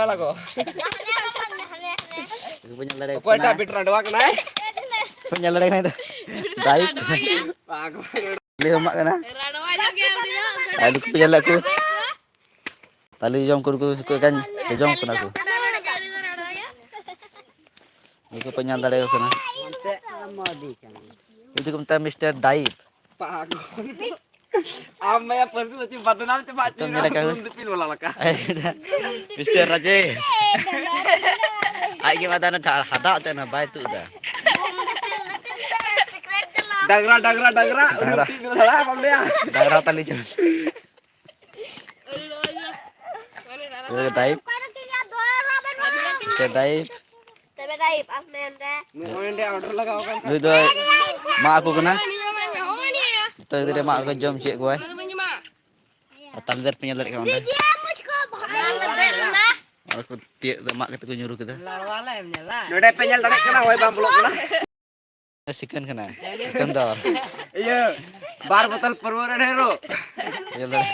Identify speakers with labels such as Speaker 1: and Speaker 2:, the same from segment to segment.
Speaker 1: lah kok.
Speaker 2: Penyelesaian.
Speaker 1: Kok ada bitra doang kena?
Speaker 2: Penyelesaian itu. Baik. Lihat mak kena. Aduh penyelesaian aku. Tali jom kurku kan jom kena aku. Aku penyelesaian kena. Itu kita Mr. Daib.
Speaker 1: Pak Ame ya pergi tuh batu nam cepat belum dipilih lah kak.
Speaker 2: Mr. Rajesh. Ai gimana dah ada tuh na baik tuh dah.
Speaker 1: Dagra udah dipilih lah kamu dia.
Speaker 2: Dagra tali jom. Daib. Mr. Daib.
Speaker 3: Daib Ahmed deh.
Speaker 1: Mau dia order lah kau kan.
Speaker 2: Itu mak aku kena. Itu dari mak aku jom cik gue. Atal dari penyelesaian kamu. Aku tiak mak kita nyuruh kita.
Speaker 1: Udah penyelesaian kena, woi bambulok kena.
Speaker 2: Sikan kena. Sikan dah.
Speaker 1: Iya, bar botol perwuran hero.
Speaker 2: Penyelesaian.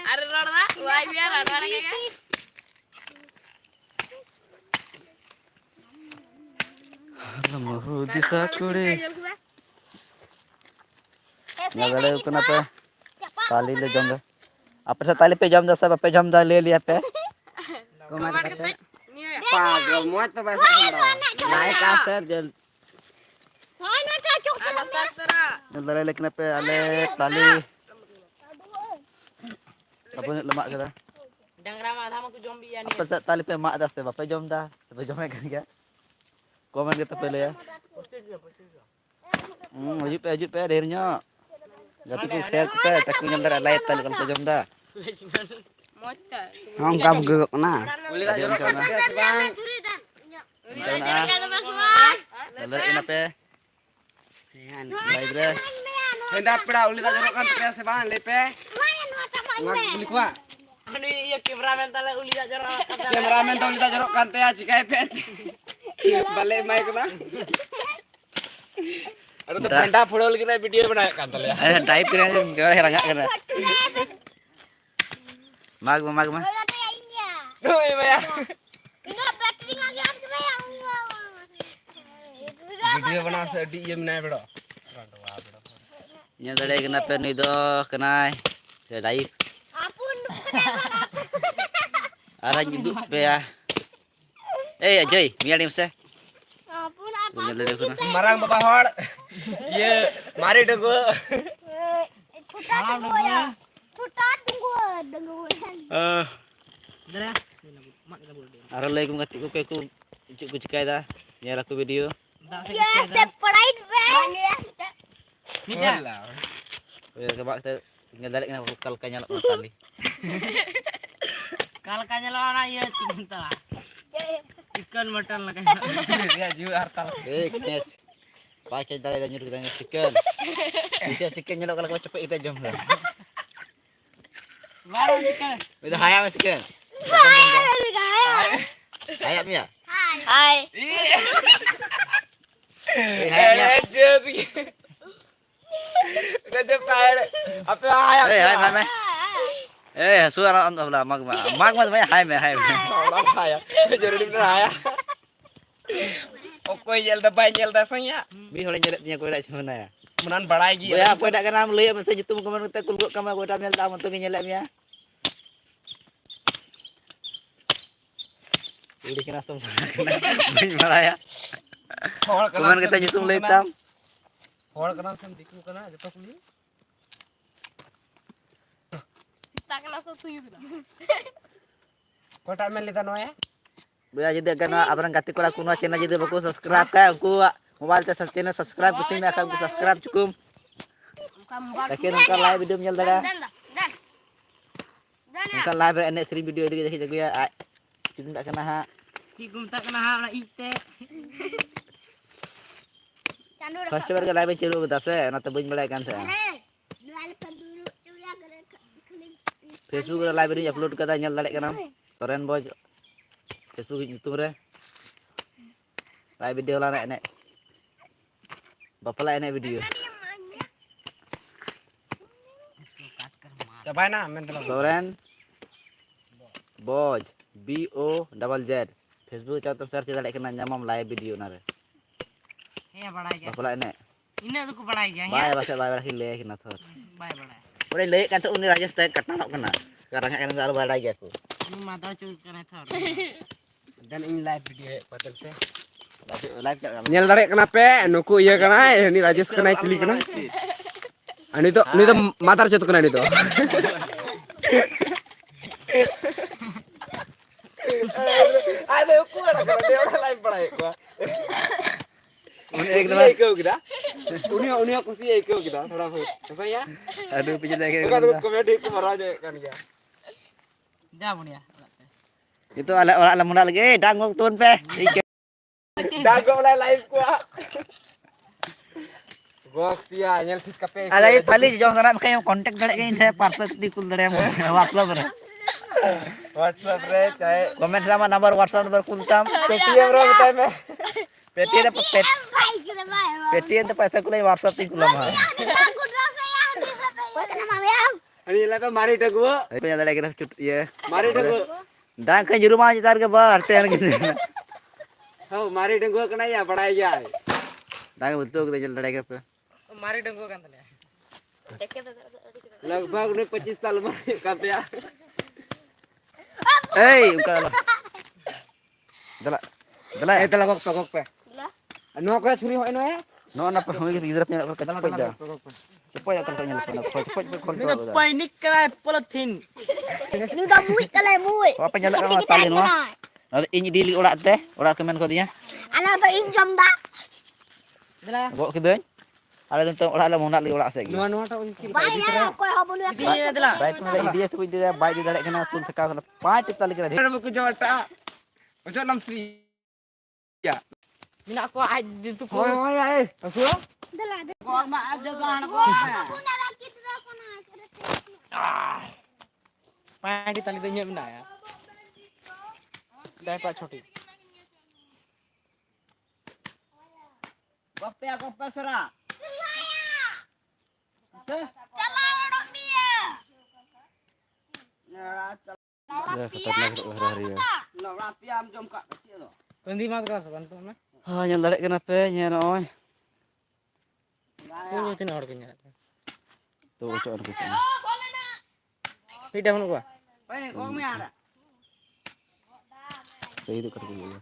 Speaker 3: Ada roda, wah biar ada lagi kan.
Speaker 2: Lemah di sakure. Nggak ada kenapa? Tali le jam dah. Apa sih tali pe jam dah? Apa pe jam dah le lihat pe?
Speaker 1: Kau kata? Pak, muat tuh bahasa Sunda. Naik kasar jel.
Speaker 2: Nggak le kenapa? Ale tali. Apa lemak kita? Apa sih tali pe mak dah? Apa jam dah? Apa jam kan ya? Komen kita pele ya. Wajib pe akhirnya. Jadi ku share kita, tak punya ntar live tali kalau jam dah.
Speaker 1: Hong kam gegok na.
Speaker 2: Boleh tak jorok kan? Lalu ini apa? Live deh.
Speaker 1: Hendak peda uli tak jorok kan tapi sebang lepe. Ngak beli kuah.
Speaker 3: Anu iya kameramen tala uli tak jorok.
Speaker 1: Kameramen tak uli tak jorok kan teh jika epet. Balik mic kena. Aduh tuh benda photo lagi na video बनाया kan teh ya.
Speaker 2: Type kira kira herangak kena. Mag.
Speaker 1: Tuh ya. Video बना से D ये बनाया बड़ो.
Speaker 2: Nya tadi kenapa nih doh kenai? Ya daib. Arah nyeduk pe ya. Joy, mialim se. Punya tadi kena.
Speaker 1: Marang bapak hor. Ye, mari denggo. Arah lagi mengati ku ku cikai dah. Nyala ku video. Tidak. Ya coba kita tinggal balik na kal kanya lo tali.
Speaker 3: Kal kanya lo na iya cinta. Chicken mutton lah
Speaker 1: Ya juga hartal.
Speaker 2: Knes. Pakai tali dan nyuruh kita chicken. Bisa chicken nyelok kalau cepet kita jam lah.
Speaker 3: Baru chicken.
Speaker 2: Udah hayam chicken. Hayam ya?
Speaker 3: Hai.
Speaker 2: Hayam ya.
Speaker 1: Udah cepat. Apa ayam?
Speaker 2: Hai. Suara on lah mag sebenarnya hai.
Speaker 1: Allah ayam. Jadi bener ayam. Okoi jel dah sanya.
Speaker 2: Bi holnya jelatnya ko dak semana ya.
Speaker 1: Menan barai gi.
Speaker 2: Ya apa dak kana meli mesti jutum kemarin kita kulguk kama ko dak mel ta untuk nyelak ya. Ini kena sum kena Malaya. Kemarin kita jutum letam.
Speaker 1: Hor kena sam diku kena jepah kuli.
Speaker 3: Tak kena suyu kita.
Speaker 1: Kota mel litan ya.
Speaker 2: Boleh jadi karena abang kati ko kuno channel jadi baku subscribe ka aku mobile ta channel subscribe kutim akan ku subscribe cukup. Takin ka live video nyal daga. Ka live enek seri video ini jago ya. Kita tak kena ha.
Speaker 3: Cikum tak kena ha na ite.
Speaker 2: First baru live celu kita se, nanti bunyi mulai kan se. Facebook live ini upload kata nyal dalek kanam. Soren boy. Facebook YouTube re. Live video lah nek. Bapak lah enek video.
Speaker 1: Coba na men telo.
Speaker 2: Soren Boj BOZZ Facebook cha tum search dale kana nyamam live video na re
Speaker 3: Iya bada ya.
Speaker 2: bapala ene
Speaker 3: Ini tuh ku bada ya.
Speaker 2: bye base bye rakhi le kina thor
Speaker 3: Bye bada.
Speaker 2: ore le kan tu uni rajesh tag katna kana karang kan dalu bada gi aku
Speaker 3: Ini mata cuk kena thor.
Speaker 1: Dan ini live video patut se.
Speaker 2: live cak
Speaker 4: Nyel dare kenapa nuku iya kana ini Rajesh kena cili kana ini tuh matar jatuh kena itu ada aku ada kana dia orang live pernah gua
Speaker 2: uni ek
Speaker 4: Iya ikut kita uni aku sih ikut kita थोड़ा बहुत ya
Speaker 2: aduh pijat lagi
Speaker 4: bukan komedi ku marah aja kan ya
Speaker 3: Dah pun ya.
Speaker 2: itu ala ala muna lagi dangok tun pe
Speaker 4: dah gua mulai live gua pia nyel fit kape
Speaker 2: ada ये खाली जो sana kayak kontak dale kayak saya parcel di kul dale WhatsApp re
Speaker 4: WhatsApp रे चाहे
Speaker 2: komen sama nomor WhatsApp nomor kultam
Speaker 4: Paytm रो बताए मैं
Speaker 2: Paytm Paytm तो पैसा कुलाई WhatsApp ती कुलम ha
Speaker 4: ini lah kan mari dah gua
Speaker 2: tapi ada lagi ya
Speaker 4: mari dah gua
Speaker 2: dang ke juru mah jitar ke bar ten gitu
Speaker 4: हाँ मारी डंगुआ कना या बढ़ाई गया है
Speaker 2: dang betul kita jalan lagi pe
Speaker 3: Mari dong gua kan tadi.
Speaker 4: लगभग उन्हें 25 साल मारी करते यार
Speaker 2: eh buka dala dala
Speaker 4: itu lah kok pe anu aku curi ho eno ya
Speaker 2: no na pa hoy gidra pe ka dala pe da cepat ya kalau nyala cepat cepat
Speaker 3: Ini pai ni kena polythene.
Speaker 5: Ini dah muit kalau muit.
Speaker 2: apa nyala sama tali no ada ini dili orak teh orak kemen ko dia
Speaker 5: Anak tu injam dah.
Speaker 3: Dah.
Speaker 2: go kidoy ada tentang orak la monat li orak segi
Speaker 4: नुआ नुआ टा उनकी
Speaker 5: Baik ya, kau yang boleh.
Speaker 3: Ini dah.
Speaker 2: baik na dia tu dia baik di dale kena tul seka sana paat tali kena
Speaker 4: ada buku jawab ta ojo nam si ya
Speaker 3: Mina aku ai di tu
Speaker 4: oi oi ai asu
Speaker 5: Dah lah.
Speaker 3: Gua mak ada gua anak
Speaker 5: Kau nak lagi tu aku nak.
Speaker 3: pai di tali tu nyep benda ya. Dah pak छोटी. Gope sera.
Speaker 5: Jalan orang dia.
Speaker 3: Kendi mak keras kan tu na.
Speaker 2: ah nyal dale kena pe nyal oi
Speaker 3: Tu tin or kenya.
Speaker 2: tu cok aku
Speaker 3: Tidak mana gua.
Speaker 2: segi tu kerja dulu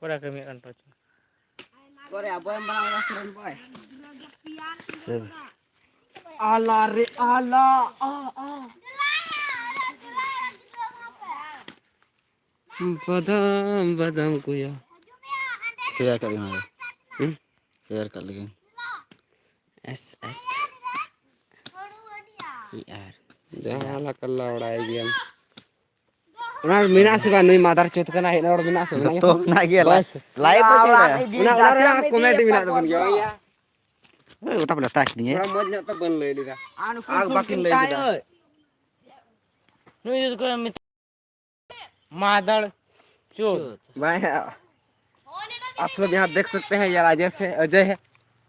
Speaker 3: Kau dah kami kan tu.
Speaker 2: seb
Speaker 4: ala re ala badam ku ya
Speaker 2: share kat gimana share kat lagi
Speaker 4: SH janganlah kalau udah game unar mina suka nui madar cut kena hina or mina suka
Speaker 2: to na gi la live pe
Speaker 4: unar komedi mina tu bun gaya ya
Speaker 2: utak pada tak ni
Speaker 4: orang mau nyata bun le lida
Speaker 3: Anu
Speaker 4: aku bakin le lida
Speaker 3: Nu itu kau mit. Madal. Cuk.
Speaker 4: भाई आप सब यहाँ देख सकते हैं ये राजेश है अजय है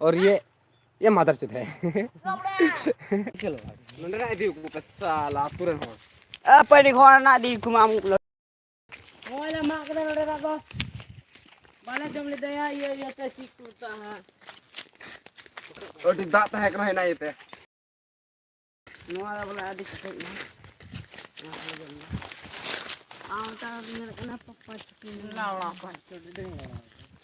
Speaker 4: और ये मादर चुत है चलो नंदरा इधर ऊपर साला तुरंत हो
Speaker 3: Apa di kau nak di kumam. Oh lah mak kena ada apa? Mana jom le daya ya kasih kurta ha.
Speaker 4: और दांत है कहाँ है ना ये पे
Speaker 3: Nuala bola adik kita ni. Ah, tak ada kena apa-apa. Lah lah, kau tu dengar.